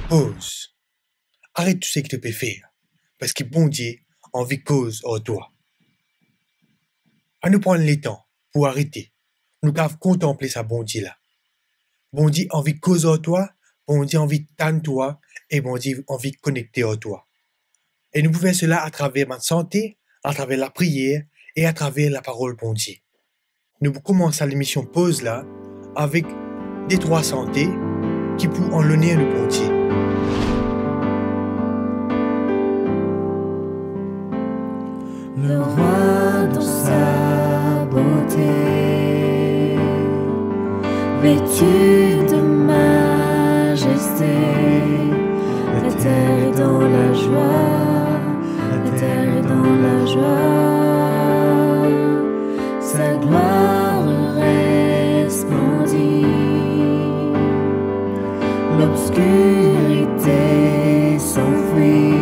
Pause. Arrête tout ce que tu peux faire. Parce que bon Dieu envie cause en toi. À nous prendre le temps pour arrêter. Nous devons contempler sa bon Dieu là. Bon Dieu envie cause en toi. Bon Dieu envie t'en toi. Et bon Dieu envie connecter en toi. Et nous pouvons faire cela à travers notre santé, à travers la prière et à travers la parole bon Dieu. Nous commençons l'émission Pause là avec des trois santé qui pour en l'honneur le bon Dieu. Le roi dans sa beauté, vêtu de majesté, la terre est dans la joie, la terre est dans la joie, sa gloire resplendit, l'obscurité s'enfuit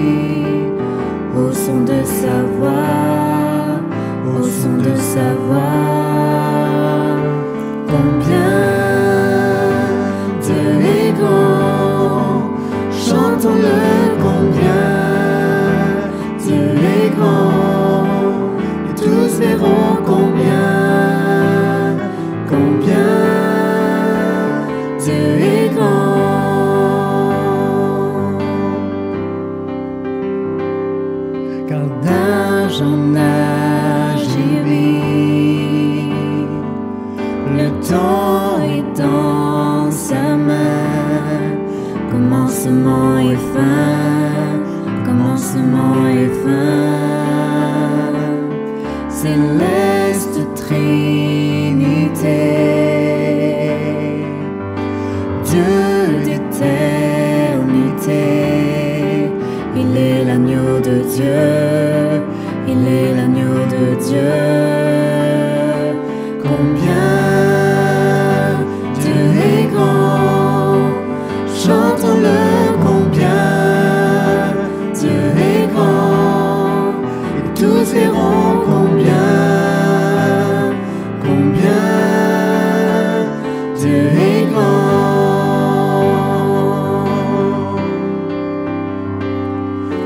au son de sa voix, au son de sa voix. Combien Dieu est grand, chantons-le combien Dieu est grand, et tous verront combien Dieu est grand. Car d'âge en âge il vit, le temps est dans sa main, commencement et fin, commencement et fin, céleste Trinité, Dieu d'éternité, il est l'agneau de Dieu, il est l'agneau de Dieu. Combien Dieu est grand, chantons-le combien Dieu est grand, et tous verront combien Dieu est grand.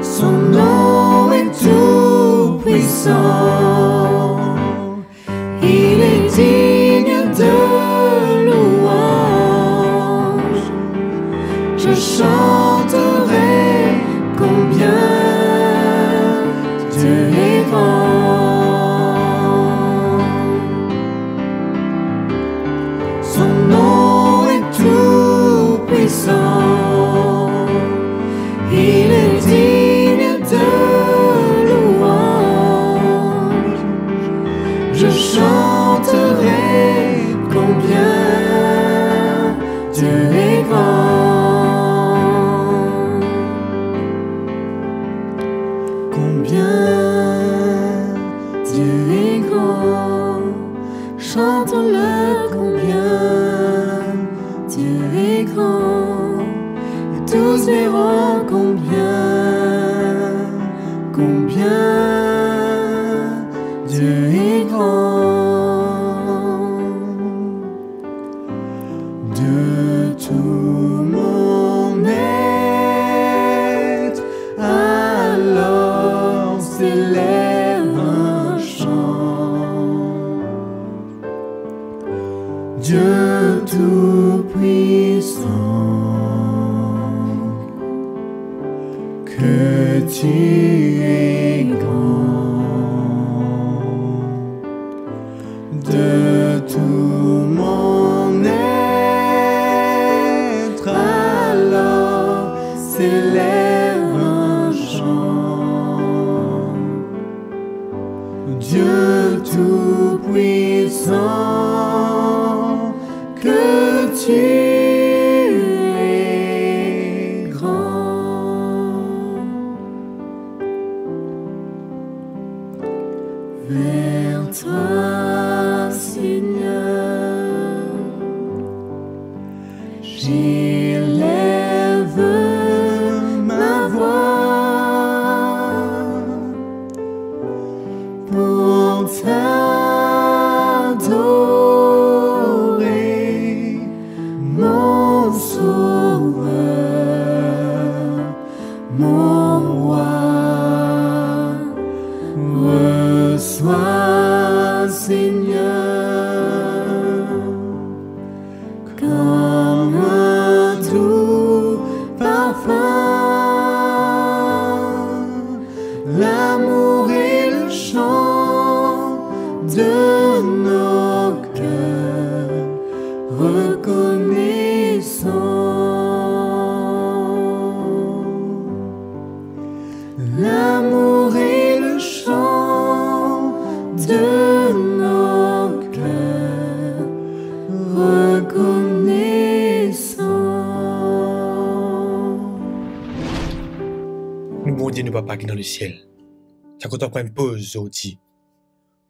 Son nom est tout puissant, il est digne de louange. Je chanterai combien Dieu est grand. Son nom est tout puissant, il est digne de louange. Je chanterai combien Dieu est grand. Combien Dieu est grand, chantons-le combien Dieu est grand, et tous verront combien Dieu est grand. De tout mon être, alors s'élève un chant. Dieu tout-puissant, que tu es grand. De tout mon être, alors s'élève un chant. Dieu tout-puissant, que tu es grand. Vers toi, Seigneur, j'élève ma voix pour t'adorer, Seigneur, comme un doux parfum, l'amour et le chant de nos cœurs reconnaissants. L'amour et le chant de nos cœurs reconnaissants. Nous, bon Dieu, nous papa qui est dans le ciel. Ça qu'on prend une pause aujourd'hui.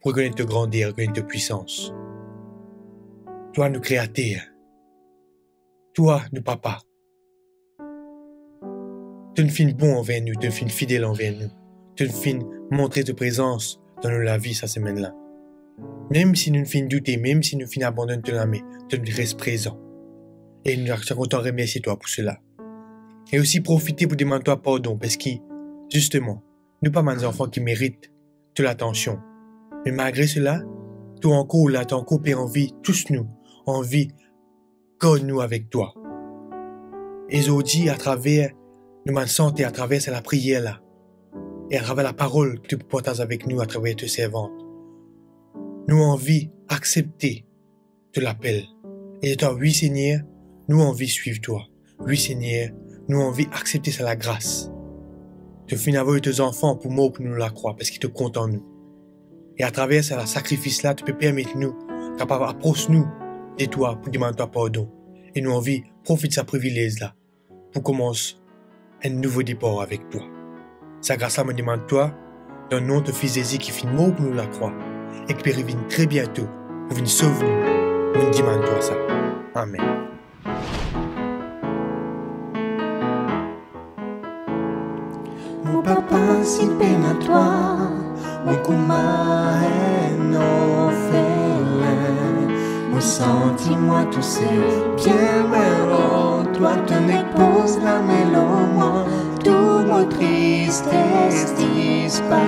Pour reconnaître ta grandeur, reconnaître ta puissance. Toi, nous créateurs. Toi, nous papa. Tu nous finis bon envers nous, tu nous finis fidèle envers nous. Tu nous finis montrer ta présence dans la vie cette semaine-là. Même si nous finis douter, même si nous finis abandonner ton ami, tu nous restes présent. Et nous sommes contents de remercier toi pour cela. Et aussi profiter pour demander toi pardon parce que, justement, nous pas des enfants qui méritent de l'attention. Mais malgré cela, tu encore là, tu encore envie, tous nous, envie, garde-nous avec toi. Et aujourd'hui, à travers nous santé, à travers la prière là, et à travers la parole que tu partages avec nous, à travers tes servantes, nous envie accepter de l'appel. Et toi, oui Seigneur, nous envie suivre toi. Oui Seigneur, nous envie accepter ça la grâce. Tu finis avec tes enfants pour moi, pour nous la croire, parce qu'ils te comptent en nous. Et à travers ce sacrifice-là, tu peux permettre nous, capable d'approcher nous de toi pour demander toi pardon. Et nous envie profiter de ce privilège-là pour commencer un nouveau départ avec toi. Sa grâce-là me demande toi, dans le nom de Fils Jésus qui finit mort pour nous la croire, et qui peut revenir très bientôt pour venir sauver nous. Nous demandons toi ça. Amen. Mon papa, si peine à toi, mon couma est non félin. Mon senti, moi tout seul, bien mélo, toi ton épouse la mélo, moi, tout mon tristesse disparaît.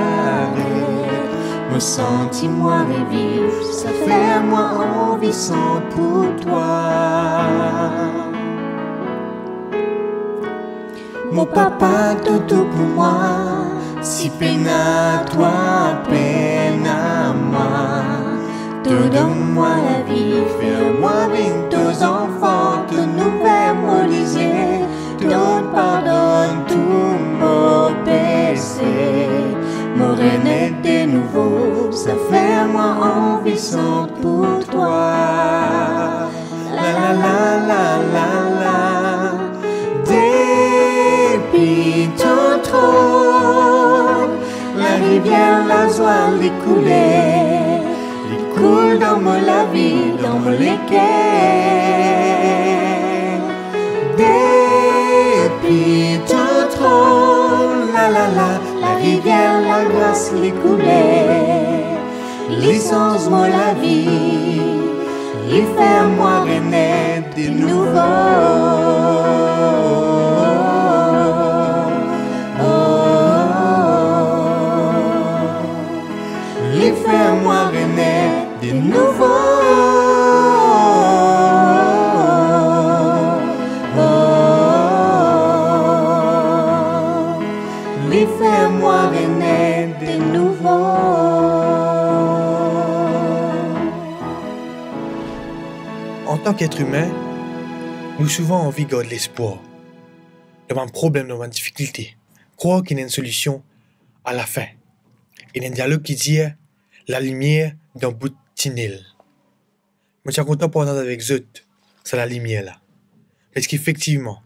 Mon senti, moi revivre, ça fait moi envie sans pour toi. Mon papa, tout pour moi, si peine à toi, peine à moi. Donne-moi la vie, fais-moi vivre tes enfants, de nouvelles molisées. Donne pardonne tous mon péché. Mon reine de nouveau, ça fait moi envie sans pour toi. La la la la la la. Depuis ton trône, la rivière, la joie, les coulées, les coule dans mon la vie, dans mon lesquels. Depuis ton trône, la la la, la rivière, la grâce, les coulées, licence moi la vie, il fait moi renaître de nouveau. Fais-moi renaître de nouveau. Fais-moi renaître de nouveau. En tant qu'être humain, nous souvent envie de garder l'espoir. Devant un problème, devant une difficulté, croire qu'il y a une solution à la fin. Il y a un dialogue qui dit la lumière d'un bout de tunnel. Je suis content de partager avec vous, c'est la lumière là. Parce qu'effectivement,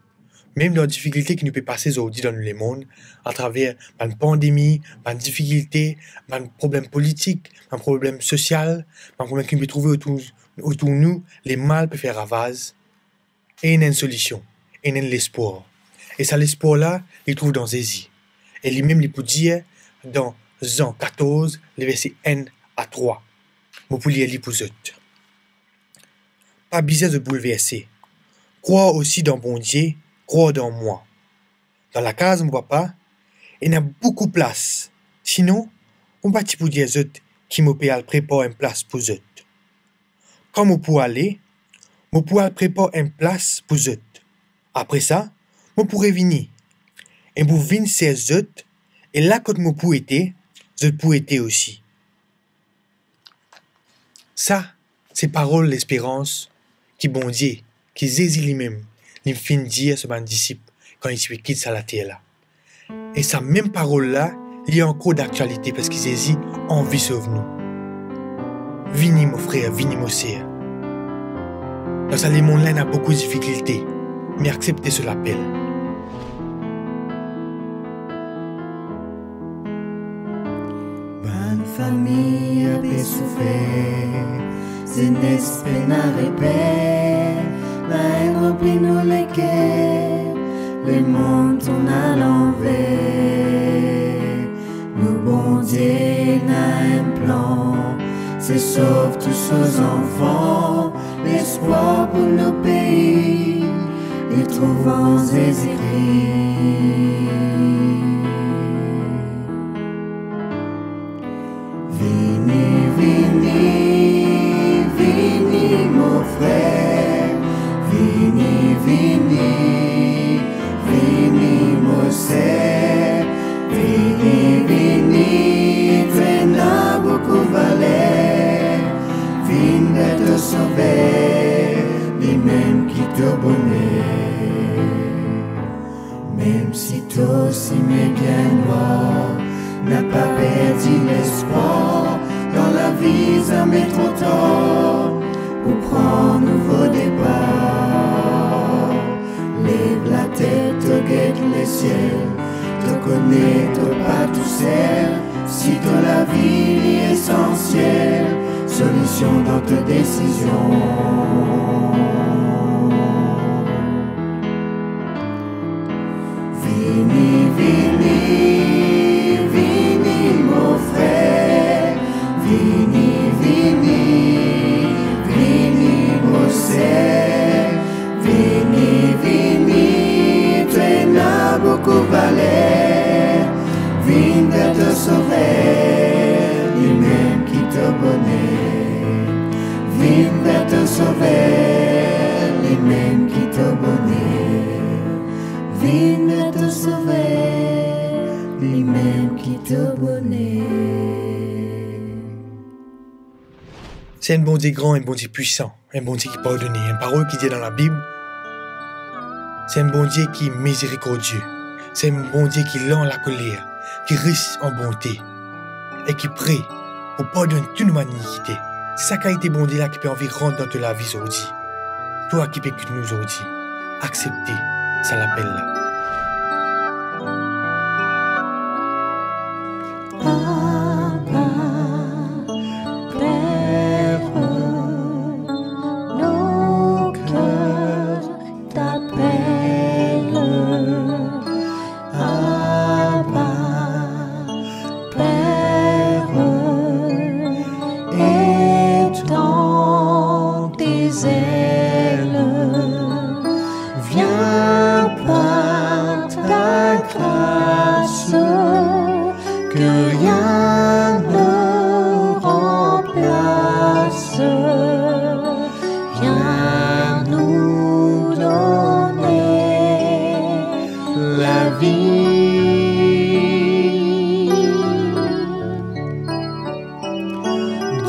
même dans les difficultés qui nous peut passer aujourd'hui dans le monde, à travers une pandémie, une difficulté, un problème politique, un problème social, un problème qui peut trouver autour de nous, les mal peuvent faire ravage. Et il y a une solution, il y a l'espoir. Et ça, l'espoir là, il trouve dans Jésus. Et lui-même, il peut dire dans Jean 14, le verset 1 à 3. Je peux lire pour vous. Pas besoin de bouleverser. Crois aussi dans bon Dieu, crois dans moi. Dans la case, mon papa, il y a beaucoup de place. Sinon, on va pour dire qui me peut préparer une place pour eux. Quand je peux aller, je peux préparer une place pour eux. Après ça, je pourrais venir. Et pour venir ces eux, et là quand je peux être, je peux être aussi. Ça, c'est parole l'espérance qui bon Dieu, qui Jésus lui-même, il fin dire à ses disciples quand il se quitte la terre là. Et sa même parole-là, il y a encore d'actualité parce que Jésus a envie de sauver nous. Venez mon frère, venez mon sœur. Dans ce monde-là, il y a beaucoup de difficultés, mais acceptez ce l'appel. Bonne famille a souffert, c'est n'espère n'a répé, la haine remplit nous les cœurs, le monde tourne à l'envers. Nous bon Dieu n'a un plan, c'est sauve tous nos enfants, l'espoir pour nos pays, et trouvons Jésus-Christ. Vini, vini, vini mon frère, vini, vini, vini mon sœur, vini, vini, tu n'as beaucoup valeur, vini te sauver, lui-même qui te bonnet, même si toi aussi m'es bien noir, n'a pas perdu l'espoir, dans la vie ça met trop tard, pour prendre un nouveau départ. Lève la tête, te guette les ciels, te connais, te pas tout seul, si toi la vie est essentielle, solution dans tes décisions. Vini, vini, vini mon frère, vini, vini, vini mon sœur, vini, vini, tu n'as beaucoup valeur, vini de te sauver, lui-même qui te bonnet, vini de te sauver, lui-même qui te bonnet, vini de te sauver, lui-même qui te bonnet. C'est un bon Dieu grand, un bon Dieu puissant, un bon Dieu qui pardonne, une parole qui dit dans la Bible. C'est un bon Dieu qui est miséricordieux. C'est un bon Dieu qui lent la colère, qui risque en bonté et qui prie pour pardonner toute iniquité. C'est ça qui a été bon Dieu là qui peut envie rentrer dans la vie aujourd'hui. Toi qui peux écouter nous aujourd'hui, accepter, ça l'appelle là.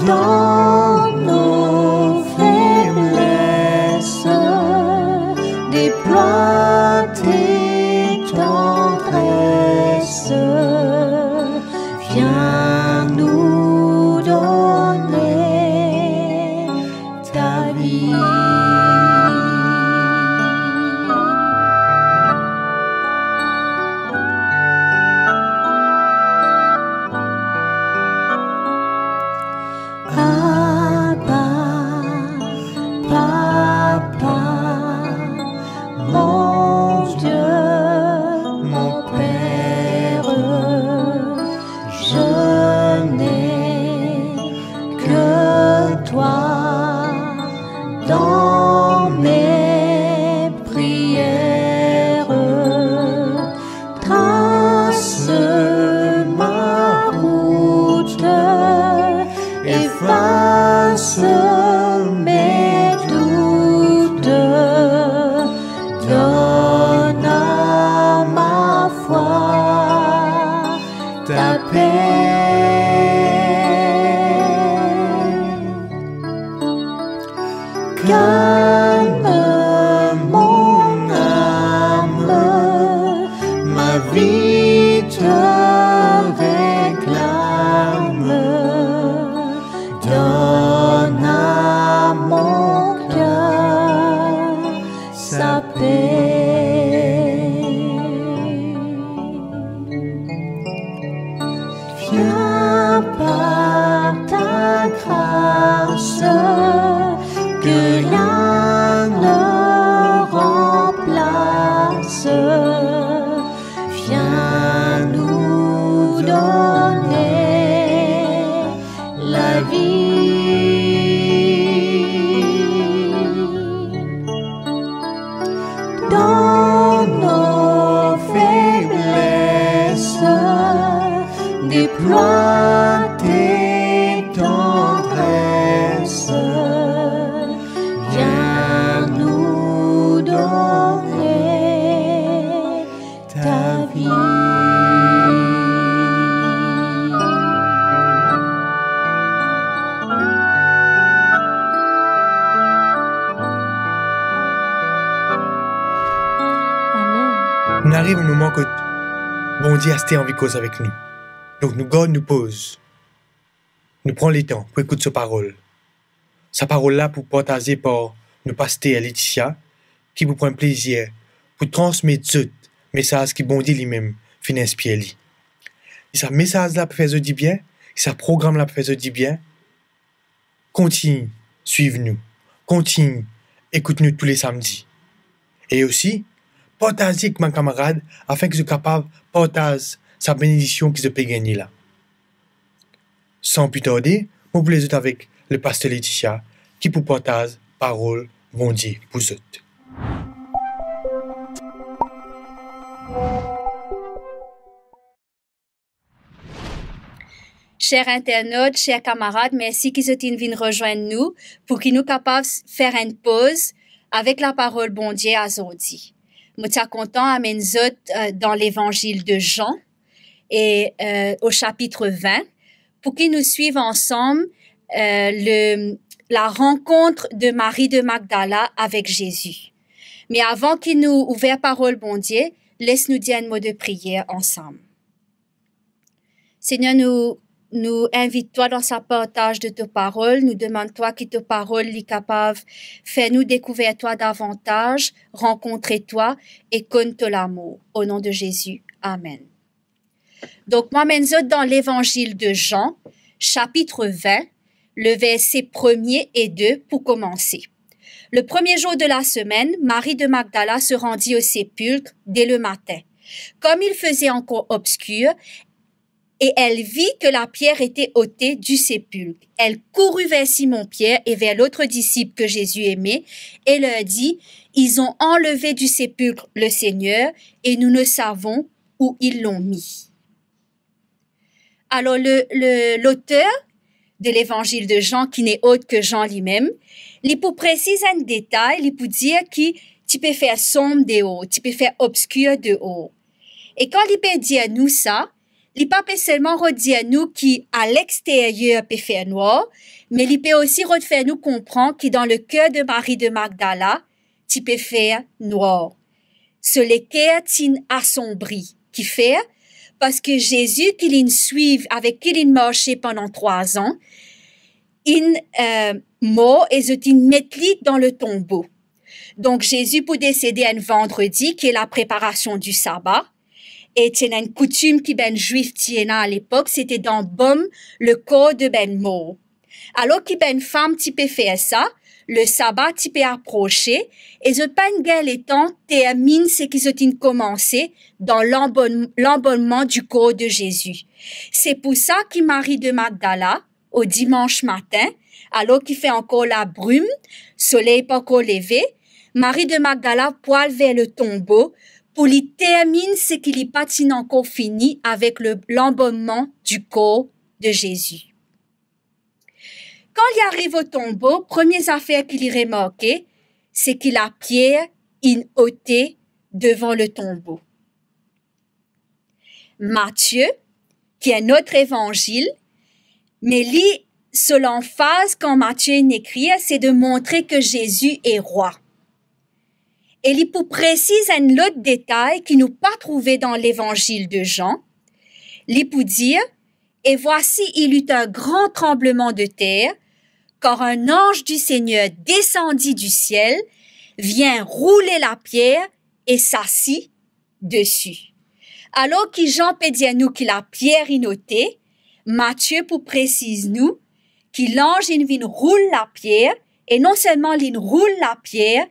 Dans nos faiblesses, déploie tes tendresses, viens nous donner ta vie. Dans mes prières, trace ma route Efface mes doutes, donne à ma foi ta paix. Calme mon âme, ma vie te réclame. Donne à mon cœur sa paix. Viens par ta grâce, que l'âme remplace. Viens nous donner la vie. Dans nos faiblesses, déploie tes tendresses. Viens nous donner ta vie. On arrive au moment que bon Dieu a été en vie cause avec nous. Donc nous God nous pose. Nous prenons les temps pour écouter sa parole. Sa parole là pour partager par nous pasteur Laetitia, qui vous prend plaisir pour transmettre ce message qui bon Dieu lui-même fin inspiré lui. Et ce message là pour faire du bien, et ce programme là pour faire du bien. Continue, suivez-nous. Continue, écoute-nous tous les samedis. Et aussi, partagez avec mes camarades afin qu'ils soient capables de partager sa bénédiction qu'ils peuvent gagner là. Sans plus tarder, on vous les autres avec le pasteur Laetitia qui vous partage parole bon Dieu pour vous autres. Chers internautes, chers camarades, merci qu'ils soient venus rejoindre nous pour qu'ils nous capables de faire une pause avec la parole bon Dieu à aujourd'hui. Nous sommes contents d'amener nous dans l'évangile de Jean et au chapitre 20 pour qu'ils nous suivent ensemble la rencontre de Marie de Magdala avec Jésus. Mais avant qu'il nous ouvre parole bon Dieu, laisse-nous dire un mot de prière ensemble. Seigneur, nous invite-toi dans sa partage de ta parole. Nous demande-toi que ta parole est capable de faire nous découvrir toi davantage, rencontrer toi et connaître l'amour. Au nom de Jésus. Amen. Donc, moi, dans l'évangile de Jean, chapitre 20, le verset 1er et 2 pour commencer. Le premier jour de la semaine, Marie de Magdala se rendit au sépulcre dès le matin. Comme il faisait encore obscur, et elle vit que la pierre était ôtée du sépulcre. Elle courut vers Simon-Pierre et vers l'autre disciple que Jésus aimait et leur dit, « Ils ont enlevé du sépulcre le Seigneur et nous ne savons où ils l'ont mis. » Alors, l'auteur de l'évangile de Jean, qui n'est autre que Jean lui-même, il peut préciser un détail, il peut dire que tu peux faire sombre de haut, tu peux faire obscur de haut. Et quand il peut dire nous ça, il peut pas seulement redire nous qui à l'extérieur peut faire noir, mais il peut aussi refaire nous comprendre que dans le cœur de Marie de Magdala, tu peux faire noir. Ce le cœur t'in assombri, qui fait parce que Jésus qui l'in suive avec qui l'in marché pendant 3 ans, il mort et je t'in metli dans le tombeau. Donc Jésus pour décéder un vendredi qui est la préparation du sabbat. Et c'est une coutume qui ben juif tiena à l'époque, c'était d'embaumer le corps de ben mort. Alors que ben femme qui peut faire ça, le sabbat qui peut approcher, et je ben guère les temps termine ce qui s'est commencé dans l'embaumement du corps de Jésus. C'est pour ça que Marie de Magdala, au dimanche matin, alors qu'il fait encore la brume, soleil pas encore levé, Marie de Magdala poile vers le tombeau, pour lui terminer ce qu'il y patine encore fini avec l'embaumement du corps de Jésus. Quand il arrive au tombeau, première affaire qu'il y remarquait, c'est que la pierre est ôtée devant le tombeau. Matthieu, qui est notre évangile, mais lui, selon phase quand Matthieu écrit, c'est de montrer que Jésus est roi. Et il pour précise un autre détail qui nous pas trouvé dans l'évangile de Jean. Il pour dire, et voici il eut un grand tremblement de terre, car un ange du Seigneur descendit du ciel, vient rouler la pierre et s'assit dessus. Alors que Jean peut dire nous que la pierre est notée, Matthieu pour précise nous que l'ange il vient roule la pierre, et non seulement il roule la pierre,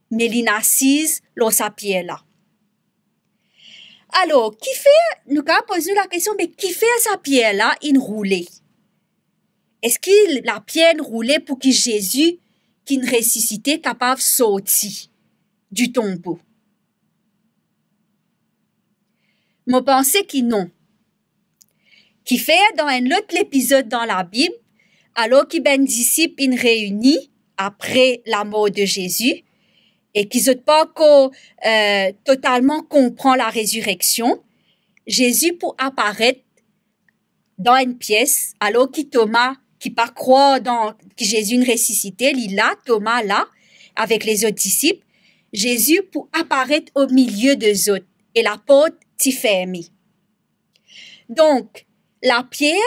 mais il assise dans sa pierre là. Alors, qui fait, nous avons posé la question, mais qui fait sa pierre là, il roulait? Est-ce que la pierre roulait pour que Jésus, qui est ressuscité, capable de sortir du tombeau? Moi, pensais que non. Qui fait dans un autre épisode dans la Bible, alors que ben disciples sont réunis après la mort de Jésus, et qu'ils n'ont pas encore totalement comprend la résurrection, Jésus pour apparaître dans une pièce, alors que Thomas, qui pas croire que Jésus est ressuscité, il là, Thomas là, avec les autres disciples, Jésus pour apparaître au milieu d'eux autres, et la porte s'y fermée. Donc, la pierre,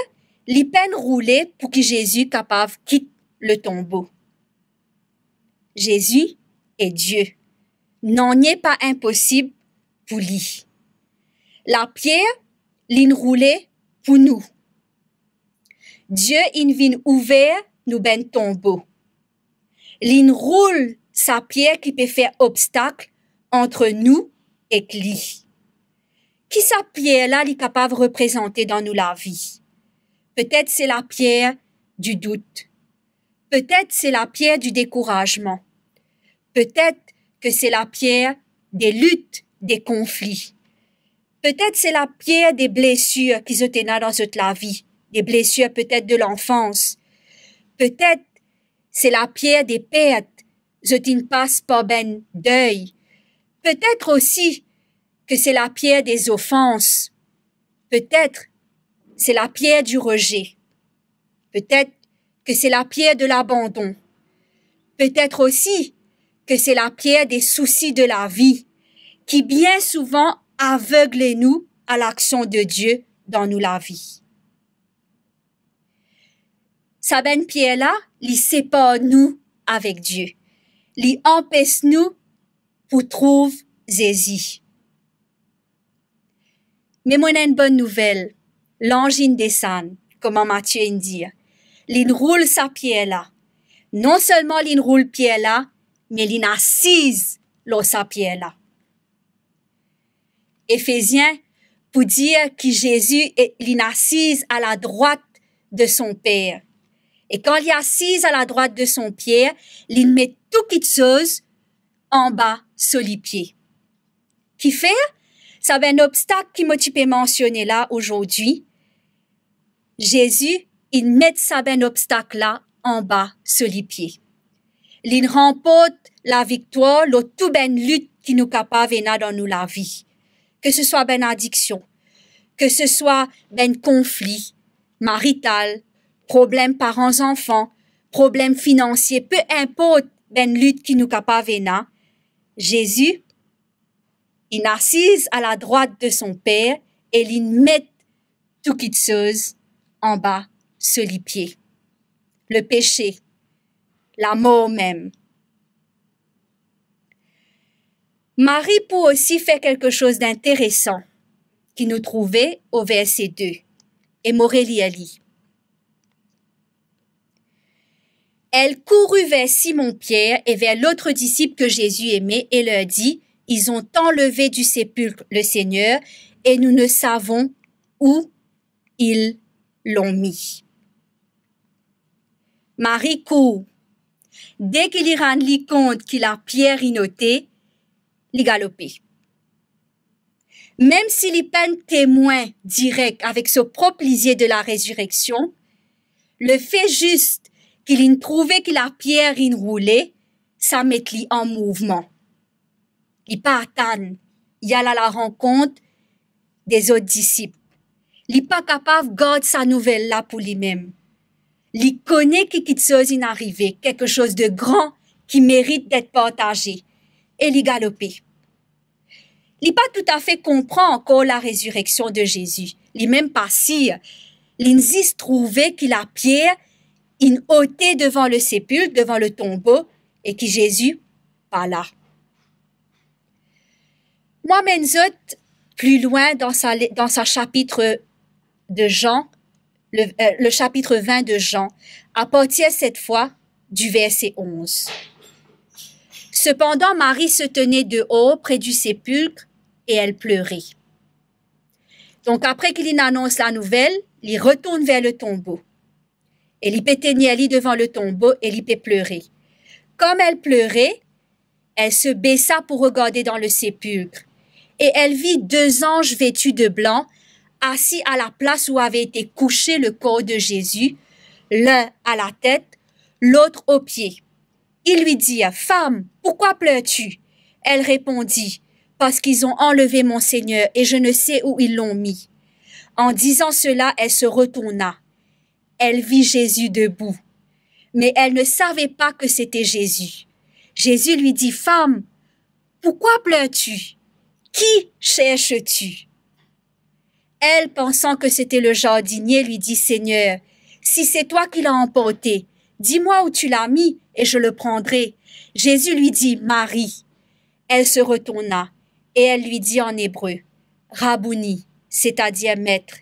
les peines roulées pour que Jésus capable quitte le tombeau. Jésus est Dieu. N'en est pas impossible pour lui. La pierre, l'in roulée pour nous. Dieu in vient ouvert nous ben tombeau. L'in roule sa pierre qui peut faire obstacle entre nous et lui. Qui sa pierre là est capable de représenter dans nous la vie? Peut-être c'est la pierre du doute. Peut-être c'est la pierre du découragement. Peut-être que c'est la pierre des luttes, des conflits. Peut-être c'est la pierre des blessures qui se tenaient dans toute la vie. Des blessures peut-être de l'enfance. Peut-être c'est la pierre des pertes. Je ne passe pas ben deuil. Peut-être aussi que c'est la pierre des offenses. Peut-être c'est la pierre du rejet. Peut-être que c'est la pierre de l'abandon. Peut-être aussi que c'est la pierre des soucis de la vie qui bien souvent aveugle nous à l'action de Dieu dans nous la vie. Sa ben pierre-là, li sépare nous avec Dieu. Li empêche nous pour trouver Jésus. Mais moi, une bonne nouvelle. L'ange descend, comme Matthieu dit. Il roule sa pierre là. Non seulement il roule pierre là, mais il assise sa pierre là. Éphésiens, pour dire que Jésus est assise à la droite de son Père. Et quand il est assise à la droite de son Père, il met toute chose en bas sur les pieds. Qui fait? Ça va un obstacle qui m'a mentionné là aujourd'hui. Jésus, il met ça ben obstacle là en bas sur les pieds. Il remporte la victoire, le tout ben lutte qui nous capable dans nous la vie. Que ce soit ben addiction, que ce soit ben conflit marital, problème parents-enfants, problème financier, peu importe ben lutte qui nous capable Jésus, il assise à la droite de son Père et il met toute chose en bas sur les pieds. Le péché, la mort même. Marie peut aussi faire quelque chose d'intéressant qui nous trouvait au verset 2. Et Morélie Ali. Elle courut vers Simon-Pierre et vers l'autre disciple que Jésus aimait et leur dit, « Ils ont enlevé du sépulcre le Seigneur et nous ne savons où ils l'ont mis. » Marie court. Dès qu'il y rend compte qu'il a pierre inotée, il galopait. Même s'il est pas un témoin direct avec ce propre lisier de la résurrection, le fait juste qu'il trouvait que la pierre roulait, ça met lui en mouvement. Il pas attendre, il allait à la rencontre des autres disciples. Il n'est pas capable de garder sa nouvelle là pour lui-même. Il connaît que quelque chose est arrivé, quelque chose de grand qui mérite d'être partagé. Et il galopait. Il n'est pas tout à fait comprend encore la résurrection de Jésus. Il n'est même pas sûr. Il insiste trouver que la pierre est ôtée devant le sépulcre, devant le tombeau, et que Jésus pas là. Moi, Menzot, plus loin dans sa chapitre de Jean, le chapitre 20 de Jean, à partir cette fois du verset 11. Cependant, Marie se tenait dehors près du sépulcre et elle pleurait. Donc, après qu'il annonce la nouvelle, il retourne vers le tombeau. Et il péteignait devant le tombeau et il pleurait. Comme elle pleurait, elle se baissa pour regarder dans le sépulcre. Et elle vit 2 anges vêtus de blanc, assis à la place où avait été couché le corps de Jésus, l'un à la tête, l'autre aux pieds. Ils lui dirent, « Femme, pourquoi pleures-tu » Elle répondit, « Parce qu'ils ont enlevé mon Seigneur et je ne sais où ils l'ont mis. » En disant cela, elle se retourna. Elle vit Jésus debout, mais elle ne savait pas que c'était Jésus. Jésus lui dit, « Femme, pourquoi pleures-tu? Qui cherches-tu » Elle, pensant que c'était le jardinier, lui dit, « Seigneur, si c'est toi qui l'as emporté, dis-moi où tu l'as mis et je le prendrai. » Jésus lui dit, « Marie. » Elle se retourna et elle lui dit en hébreu, « Rabouni », c'est-à-dire maître.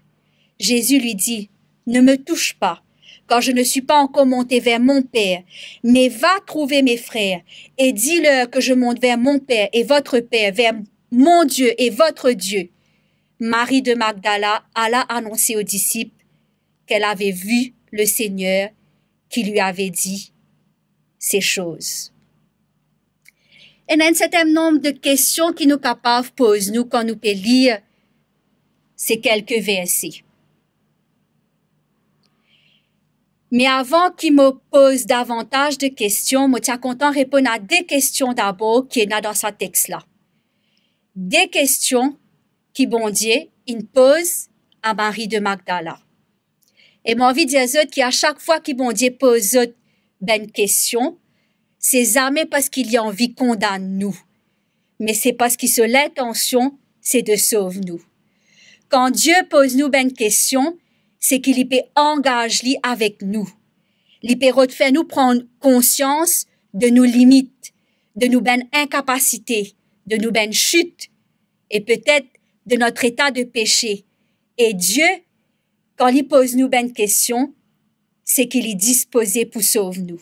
Jésus lui dit, « Ne me touche pas, car je ne suis pas encore monté vers mon Père, mais va trouver mes frères et dis-leur que je monte vers mon Père et votre Père, vers mon Dieu et votre Dieu. » Marie de Magdala alla annoncer aux disciples qu'elle avait vu le Seigneur qui lui avait dit ces choses. Et il y a un certain nombre de questions qui nous capables poser nous quand nous pouvons lire ces quelques versets. Mais avant qu'il me pose davantage de questions, je suis content de répondre à des questions d'abord qui sont dans ce texte-là. Des questions qui, bon Dieu, il pose à Marie de Magdala. Et j'ai envie de dire qu'à chaque fois que bon Dieu pose une question, c'est jamais parce qu'il y a envie de condamner nous, mais c'est parce que son intention, c'est de sauver nous. Quand Dieu pose nous une question, c'est qu'il peut engager avec nous. Il peut faire nous prendre conscience de nos limites, de nos incapacités, de nos chutes, et peut-être de notre état de péché. Et Dieu, quand il pose nous une question, c'est qu'il est disposé pour sauver nous.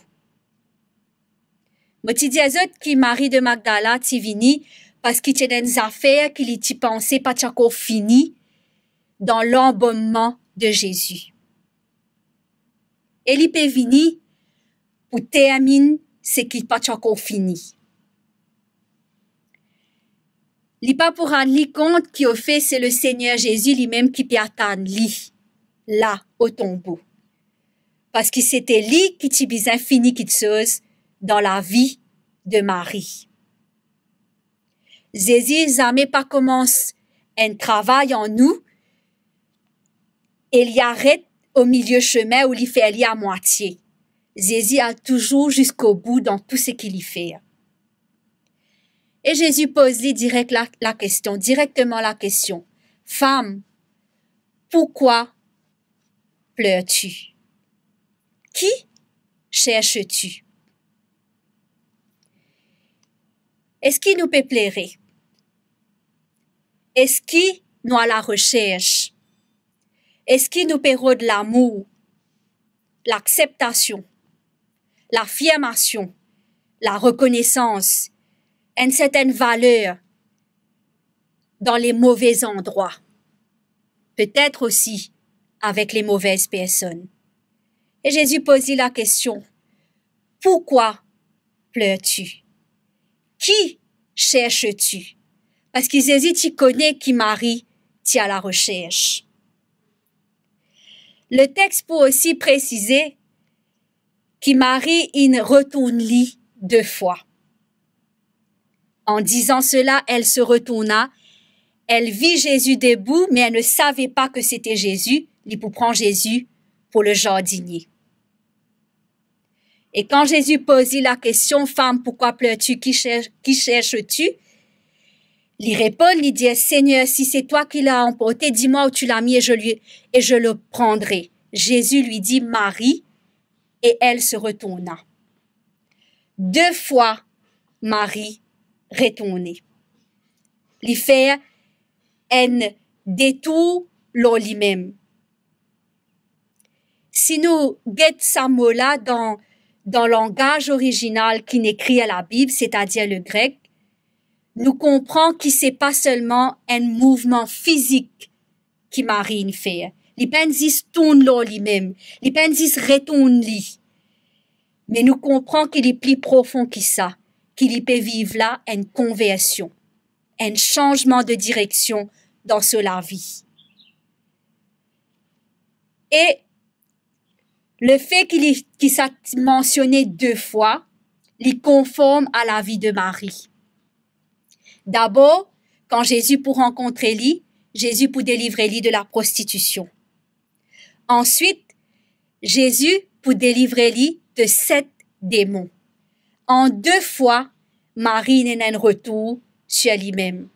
Je dis à eux qui Marie de Magdala ti vini parce qu'il y a des affaires qu'il y pensait pas encore fini dans l'embaumement de Jésus. Et il peut venir pour terminer ce qui n'est pas encore fini. Il n'est pas pour rendre compte qui au fait c'est le Seigneur Jésus lui-même qui peut attendre lui là au tombeau. Parce que c'était lui qui t'y besoin fini quelque chose dans la vie de Marie. Jésus jamais pas commence un travail en nous et il y arrête au milieu chemin où il fait aller à moitié. Jésus a toujours jusqu'au bout dans tout ce qu'il y fait. Et Jésus pose lui directement la question. Femme, pourquoi pleures-tu? Qui cherches-tu? Est-ce qu'il nous peut plaire? Est-ce qu'il nous a la recherche? Est-ce qu'il nous peut de l'amour, l'acceptation, l'affirmation, la reconnaissance, une certaine valeur dans les mauvais endroits? Peut-être aussi avec les mauvaises personnes. Et Jésus pose la question, pourquoi pleures-tu? Qui cherches-tu? Parce que Jésus, tu connais qui Marie, tu à la recherche. Le texte peut aussi préciser qui Marie in retourne li 2 fois. En disant cela, elle se retourna. Elle vit Jésus debout, mais elle ne savait pas que c'était Jésus. Il pour prendre Jésus pour le jardinier. Et quand Jésus posait la question, « Femme, pourquoi pleures-tu? Qui cherches-tu? » Il répond, il dit, « Seigneur, si c'est toi qui l'as emporté, dis-moi où tu l'as mis et je le prendrai. » Jésus lui dit, « Marie » et elle se retourna. 2 fois, Marie retournée. Il fait un détour lors lui-même. Si nous guettons ce mot-là dans le langage original qui n'écrit à la Bible, c'est-à-dire le grec, nous comprenons que ce n'est pas seulement un mouvement physique qui Marie fait. Les pensis tournent là lui-même, les pensis retournent lui. Mais nous comprenons qu'il est plus profond que ça, qu'il peut vivre là une conversion, un changement de direction dans la vie. Et le fait qu'il s'est mentionné 2 fois, il conforme à la vie de Marie. D'abord, quand Jésus pour rencontrer lui, Jésus pour délivrer lui de la prostitution. Ensuite, Jésus pour délivrer lui de 7 démons. En 2 fois, Marie n'a un retour sur lui-même.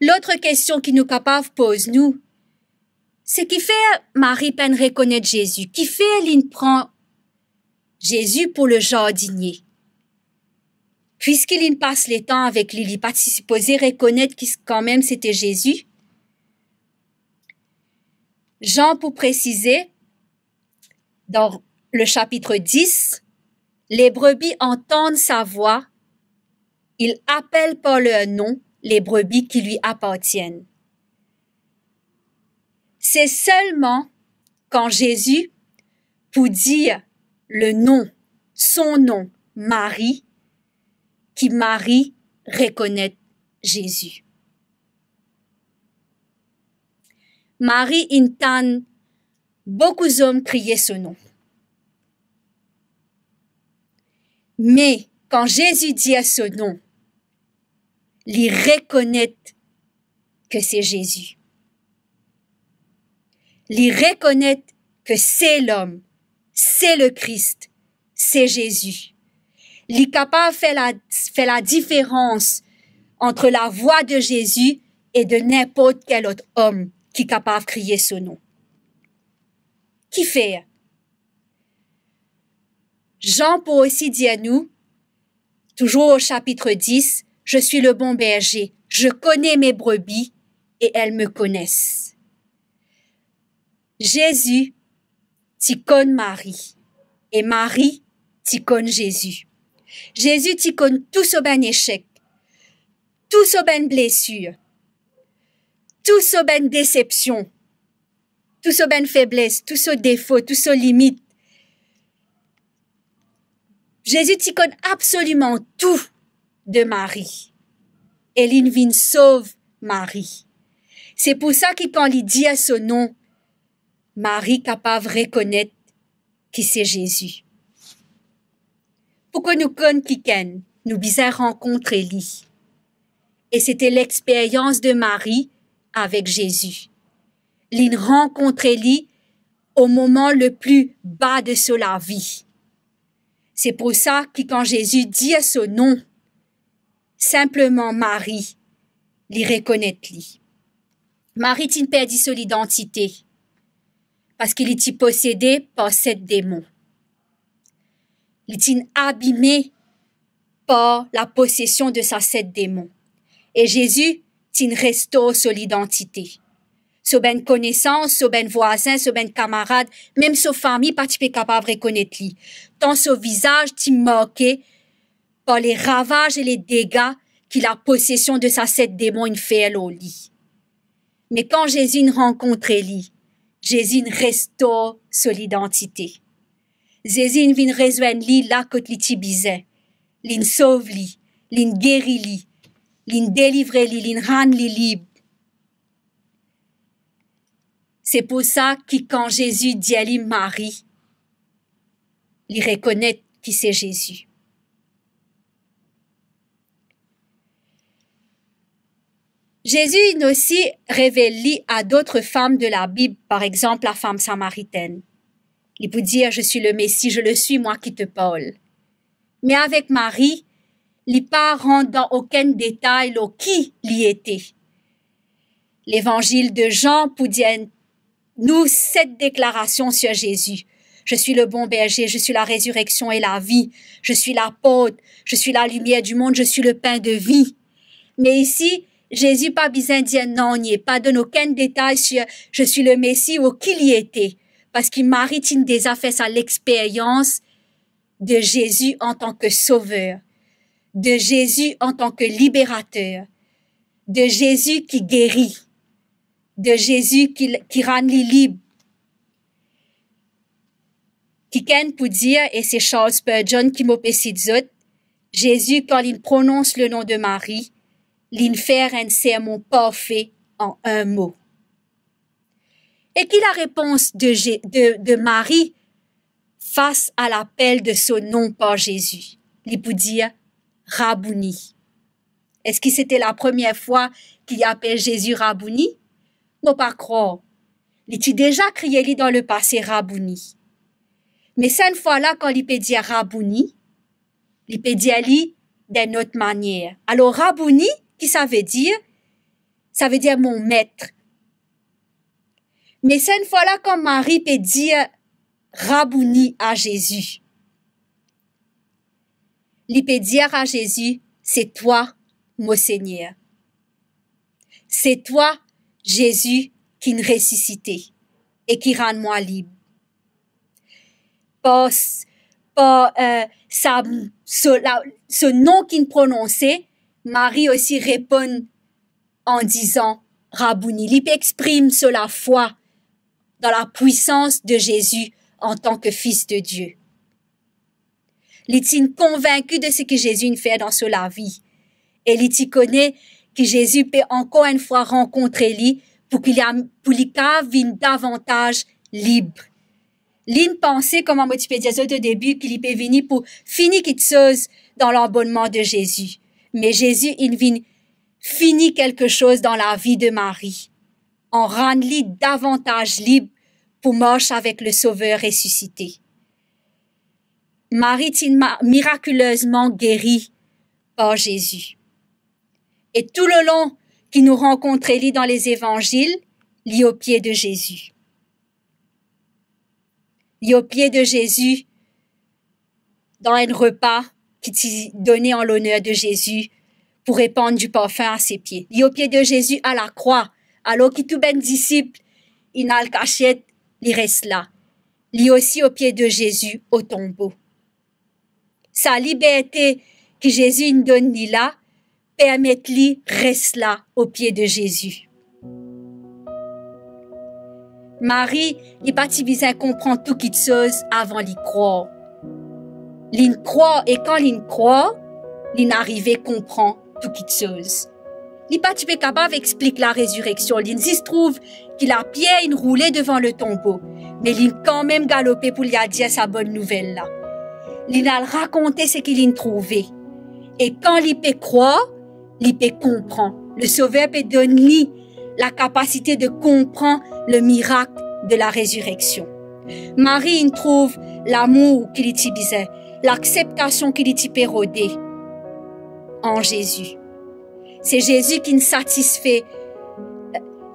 L'autre question qui nous capable pose nous, c'est qui fait Marie peine reconnaître Jésus, qui fait elle prend Jésus pour le jardinier. Puisqu'il passe le temps avec lui, il pas supposé reconnaître que quand même c'était Jésus. Jean pour préciser, dans le chapitre 10, les brebis entendent sa voix, il appelle par leur nom les brebis qui lui appartiennent. C'est seulement quand Jésus, pour dire le nom, son nom, Marie, qui Marie reconnaît Jésus. Marie entend beaucoup d'hommes crier ce nom. Mais quand Jésus dit à ce nom, il reconnaît que c'est Jésus. Il reconnaît que c'est l'homme, c'est le Christ, c'est Jésus. Il est capable de faire la différence entre la voix de Jésus et de n'importe quel autre homme qui est capable de crier ce nom. Qui fait? Jean peut aussi dire à nous, toujours au chapitre 10, « Je suis le bon berger, je connais mes brebis et elles me connaissent. » Jésus, tu connais Marie et Marie, tu connais Jésus. Jésus, tu connais tout ce ben échec, tout ce ben blessure, tout ce ben déception, tout ce ben faiblesse, tout ce défaut, tout ce limite. Jésus, tu connais absolument tout de Marie. Et il vient sauve Marie. C'est pour ça que quand il dit à ce nom, Marie capable de reconnaître qui c'est Jésus. Pourquoi nous connaissons quelqu'un, nous bisons rencontrer lui. Et c'était l'expérience de Marie avec Jésus. Il rencontrait lui au moment le plus bas de sa vie. C'est pour ça que quand Jésus dit à ce nom, simplement Marie, il reconnaît lui. Marie n'a pas perdu son identité parce qu'il était possédé par 7 démons. Il était abîmé par la possession de sa 7 démons. Et Jésus restaure son identité. Son ben connaissance, son ben voisin, son ben camarade, même sa famille pas capable de reconnaître lui. Tant son visage est marqué par les ravages et les dégâts que la possession de sa 7 démons fait au lit. Mais quand Jésus rencontre lui, Jésus restaure son identité. Jésus vient rejoindre lui là que il bisait. Il sauve lui, il guérit lui, il délivre lui, il rend lui libre. C'est pour ça que quand Jésus dit à Marie, il reconnaît qui c'est Jésus. Jésus il aussi révèle à d'autres femmes de la Bible, par exemple la femme samaritaine. Il peut dire, je suis le Messie, je le suis, moi qui te parle. Mais avec Marie, il ne pas rentre dans aucun détail de qui il était. L'évangile de Jean peut dire nous cette déclaration sur Jésus. Je suis le bon berger, je suis la résurrection et la vie, je suis la porte, je suis la lumière du monde, je suis le pain de vie. Mais ici, Jésus pas besoin de dire non, il n'y pas donné aucun détail sur je suis le Messie ou qui il était. Parce qu'il maritime déjà fait ça l'expérience de Jésus en tant que sauveur, de Jésus en tant que libérateur, de Jésus qui guérit, de Jésus qui rend libre. Quelqu'un peut dire, et c'est Charles Spurgeon qui m'a passé Jésus, quand il prononce le nom de Marie, il fait un sermon parfait en un mot. Et qui la réponse de Marie face à l'appel de son nom par Jésus? Il peut dire Rabouni. Est-ce que c'était la première fois qu'il appelle Jésus Rabouni? Non, pas croire. Il a déjà crié dans le passé Rabouni. Mais cette fois-là, quand il peut dire Rabouni, il peut dire d'une autre manière. Alors, Rabouni, qui ça veut dire? Ça veut dire mon maître. Mais cette fois-là, quand Marie peut dire Rabouni à Jésus, il peut dire à Jésus, c'est toi, mon Seigneur. C'est toi, Jésus, qui me ressuscité et qui rend moi libre. Ce nom qu'il prononçait, Marie aussi répond en disant Rabouni. Il exprime sur la foi dans la puissance de Jésus en tant que fils de Dieu. Il est convaincu de ce que Jésus fait dans sa vie. Et il connaît que Jésus peut encore une fois rencontrer lui pour qu'il vienne davantage libre. L'une pensait, comme on m'a dit au début, qu'il peut venir pour finir quelque chose dans l'abonnement de Jésus. Mais Jésus, il vient finir quelque chose dans la vie de Marie, en rendant-lui davantage libre pour marcher avec le Sauveur ressuscité. Marie est miraculeusement guérie par Jésus. Et tout le long qu'il nous rencontre dans les évangiles, il est au pied de Jésus. Il est au pied de Jésus dans un repas qui est donné en l'honneur de Jésus pour répandre du parfum à ses pieds. Il est au pied de Jésus à la croix, alors que tout ben disciple, il n'a le cachette, il reste là. Il est aussi au pied de Jésus au tombeau. Sa liberté que Jésus nous donne là, permet-lui reste là au pied de Jésus. Marie, il pas besoin comprendre tout quelque chose avant d'y croire. L'in croit et quand l'in croit, l'in arrive à comprendre tout quelque chose. Il pas capable d'expliquer la résurrection. L'in se trouve qu'il a pierre une roulée devant le tombeau, mais l'in quand même galopé pour lui dire sa bonne nouvelle là. L'in a raconté ce qu'il a trouvé. Et quand il peut croire, il peut comprendre. Le Sauveur peut donner la capacité de comprendre le miracle de la résurrection. Marie il trouve l'amour qu'il y besoin, l'acceptation qu'il y pérodé en Jésus. C'est Jésus qui nous satisfait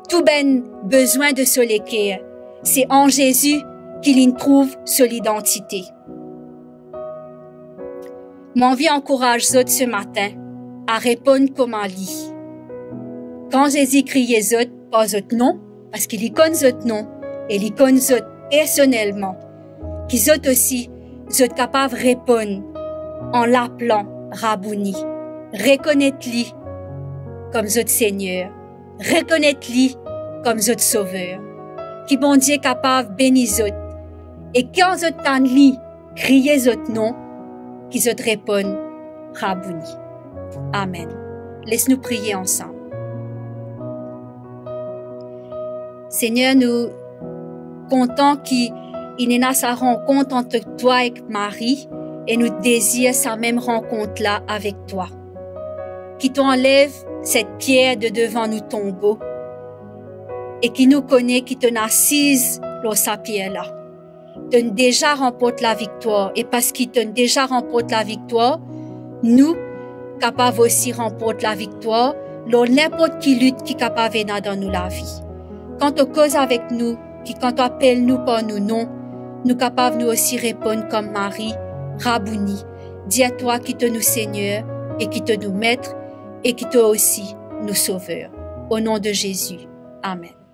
tout ben besoin de son cœur. C'est en Jésus qu'il y trouve son identité. Mon vie encourage autres ce matin à répondre comme un lit. Quand Jésus criait autres, pas autres non, parce qu'il y connaît autres non, et il connaît autres personnellement, qu'ils autres aussi, sont capables de répondre en l'appelant Rabouni. Reconnaître-lui comme autres Seigneur. Reconnaître-lui comme autres Sauveur. Qui bon Dieu est capable de bénir autres. Et quand autres t'enlient, criez autres non, qu'ils autres répondent Rabouni. Amen. Laisse-nous prier ensemble. Seigneur, nous content qu'il y ait sa rencontre entre toi et Marie et nous désire sa même rencontre-là avec toi. Qui t'enlève cette pierre de devant nous tombeau et qui nous connaît, qui te assise dans sa pierre-là. Tu déjà remporte la victoire et parce qu'il te déjà remporte la victoire, nous, capables aussi remporter la victoire dans n'importe qui lutte qui est capable de dans nous la vie. Quand tu causes avec nous, quand tu appelles nous par nos noms, nous capables nous aussi répondre comme Marie, Rabouni, dis à toi qui te nous Seigneur et qui te nous Maître et qui te aussi nous Sauveur. Au nom de Jésus. Amen.